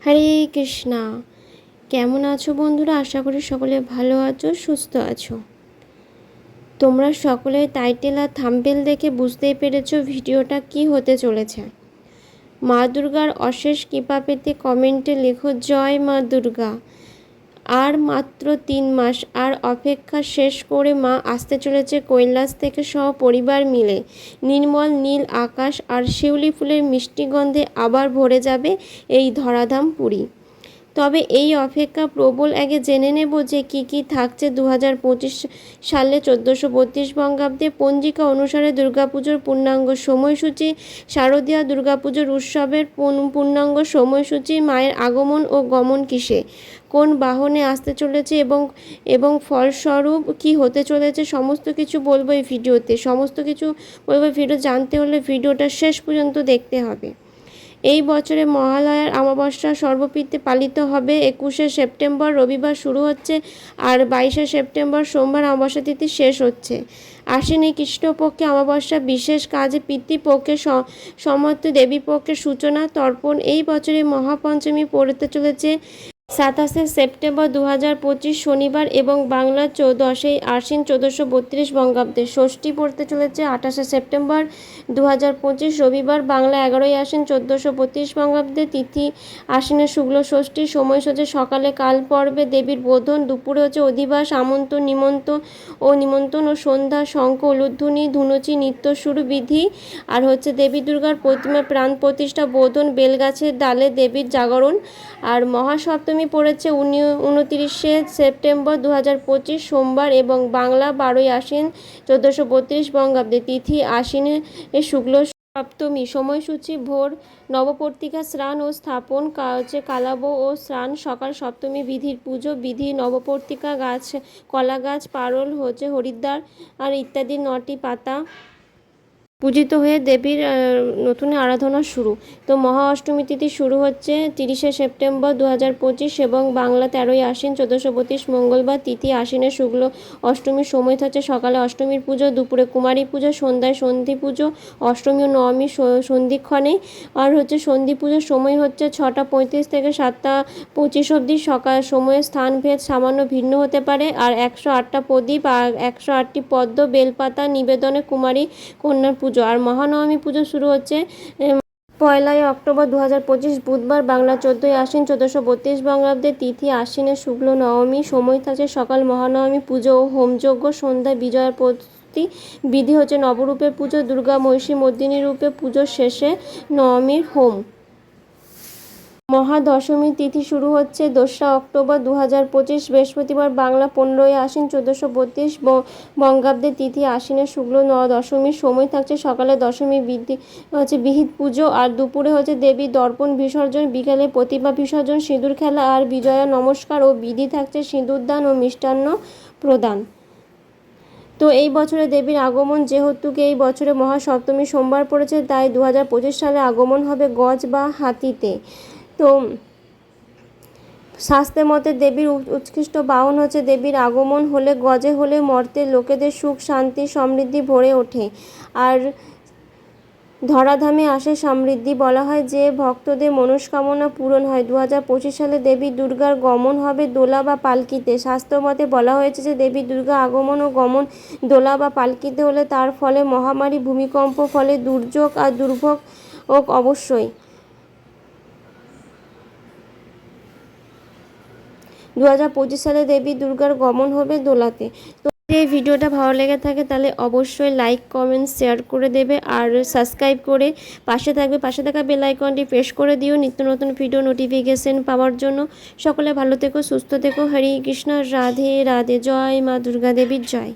হরে কৃষ্ণা। কেমন আছো বন্ধুরা? আশা করি সকলে ভালো আছো, সুস্থ আছো। তোমরা সকলে টাইটেল আর থাম্বনেল দেখে বুঝতেই পেরেছো ভিডিওটা কি হতে চলেছে। মা দুর্গার অশেষ কৃপা পেতে কমেন্টে লেখো জয় মা দুর্গা। আর মাত্র 3 মাস আর অপেক্ষা শেষ করে মা আসতে চলেছে কৈলাস থেকে সহ পরিবার মিলে। নির্মল নীল আকাশ আর শিউলি ফুলের মিষ্টি গন্ধে আবার ভরে যাবে এই ধরাধাম পুরী। তবে এই অপেক্ষা প্রবল। আগে জেনে নেব যে কি থাকছে 2025 সালে 1432 বঙ্গাব্দে পঞ্জিকা অনুসারে দুর্গাপুজোর পূর্ণাঙ্গ সময়সূচি, শারদীয়া দুর্গাপুজোর উৎসবের পূর্ণাঙ্গ সময়সূচি, মায়ের আগমন ও গমন কিসে, কোন বাহনে আসতে চলেছে এবং ফলস্বরূপ কি হতে চলেছে, সমস্ত কিছু বলবো এই ভিডিওতে। সমস্ত কিছু বলবো ভিডিও জানতে হলে ভিডিওটা শেষ পর্যন্ত দেখতে হবে। এই বছরে মহালয়ার অমাবস্যা সর্বপিতে পালিত হবে 21শে সেপ্টেম্বর রবিবার শুরু হচ্ছে আর 22শে সেপ্টেম্বর সোমবার অমাবস্যা তিথি শেষ হচ্ছে। আশ্বিনী কৃষ্ণপক্ষে অমাবস্যা বিশেষ কাজে পিতৃপক্ষে সমর্থ দেবীপক্ষের সূচনা তর্পণ। এই বছরে মহাপঞ্চমী পড়তে চলেছে 27শে সেপ্টেম্বর 2025 শনিবার এবং বাংলা 10ই আশ্বিন 1432 বঙ্গাব্দে। ষষ্ঠী পড়তে চলেছে 28শে সেপ্টেম্বর 2025 রবিবার, বাংলা 11ই আশ্বিন 1432 বঙ্গাব্দে। তিথি আশ্বিনের শুক্ল ষষ্ঠী। সময় হচ্ছে সকালে কাল পর্বে দেবীর বোধন, দুপুরে হচ্ছে অধিবাস, নিমন্ত্রণ ও সন্ধ্যা শঙ্খ উলুধ্বনি ধুনুচি নৃত্য শুরু বিধি। আর হচ্ছে দেবী দুর্গার প্রতিমা প্রাণ প্রতিষ্ঠা, বোধন, বেলগাছের ডালে দেবীর জাগরণ। আর মহাসপ্তমী পড়েছে 29শে সেপ্টেম্বর 2025 সোমবার এবং বাংলা 12ই আশ্বিন 1432 বঙ্গাব্দে। তিথি আশ্বিনে শুক্ল সপ্তমী। সময়সূচি ভোর নবপত্রিকা স্নান ও স্থাপন, কালাব ও স্নান, সকাল সপ্তমী বিধির পুজো বিধি, নবপত্রিকা গাছ, কলা গাছ, পারল হচ্ছে হরিদ্বার আর ইত্যাদি 9টি পাতা পূজিত হয়ে দেবীর নতুন আরাধনা শুরু। তো মহা অষ্টমী তিথি শুরু হচ্ছে 30শে সেপ্টেম্বর 2025 এবং বাংলা 13ই আশ্বিন 1432 মঙ্গলবার। তিথি আশ্বিনের শুক্ল অষ্টমীর সময় হচ্ছে সকালে অষ্টমীর পুজো, দুপুরে কুমারী পুজো, সন্ধ্যায় সন্ধি পুজো, অষ্টমী ও নবমী সন্ধিক্ষণে। আর হচ্ছে সন্ধি পুজোর সময় হচ্ছে 6টা35 থেকে 7টা25 অবধি। সকাল সময়ে স্থানভেদ সামান্য ভিন্ন হতে পারে। আর 108টা প্রদীপ আর 108টি পদ্ম বেলপাতা নিবেদনে কুমারী কন্যার পুজো। আর মহানবমী পুজো শুরু হচ্ছে 1লাই অক্টোবর 2025 বুধবার, বাংলা 14ই আশ্বিন 1432 বঙ্গাব্দে। তিথি আশ্বিনের শুক্ল নবমী। সময় থাকছে সকাল মহানবমী পুজো ও হোমযজ্ঞ, সন্ধ্যায় বিজয়ার প্রতি বিধি হচ্ছে নবরূপে পুজো, দুর্গা মহিষী মর্দিনী রূপে পুজো, শেষে নবমীর হোম। মহাদশমী তিথি শুরু হচ্ছে 2রা অক্টোবর 2025 বৃহস্পতিবার, বাংলা 15ই আশ্বিন 1432 বঙ্গাব্দে। তিথি আশ্বিনের শুক্ল দশমীর। সময় থাকছে সকালে দশমী বিহিত পুজো আর দুপুরে হচ্ছে দেবী দর্পণ বিসর্জন, বিকালে প্রতিমা বিসর্জন, সিঁদুর খেলা আর বিজয়া নমস্কার ও বিধি থাকছে সিঁদুরদান ও মিষ্টান্ন প্রদান। তো এই বছরে দেবীর আগমন, যেহেতু এই বছরে মহাসপ্তমী সোমবার পড়েছে তাই 2025 সালে আগমন হবে গজ বা হাতিতে। তো শাস্ত্রের মতে দেবীর উৎকৃষ্ট বাহন হচ্ছে দেবীর আগমন হলে গজে হলে মর্তের লোকেদের সুখ শান্তি সমৃদ্ধি ভরে ওঠে আর ধরাধামে আসে সমৃদ্ধি। বলা হয় যে ভক্তদের মনস্কামনা পূরণ হয়। 2025 সালে দেবী দুর্গার গমন হবে দোলা বা পালকিতে। শাস্ত্রমতে বলা হয়েছে যে দেবী দুর্গা আগমন ও গমন দোলা বা পালকিতে হলে তার ফলে মহামারী, ভূমিকম্প, ফলে দুর্যোগ আর দুর্ভোগ অবশ্যই। 2025 সালে দেবী দুর্গার গমন হবে দোলাতে। তো এই ভিডিওটা ভালো লেগে থাকে তাহলে অবশ্যই লাইক কমেন্ট শেয়ার করে দেবে আর সাবস্ক্রাইব করে পাশে থাকা বেল আইকনটি প্রেস করে দিও নিত্য নতুন ভিডিও নোটিফিকেশন পাওয়ার জন্য। সকলে ভালো থেকো, সুস্থ থেকো। হরে কৃষ্ণ, রাধে রাধে। জয় মা দুর্গা দেবীর জয়।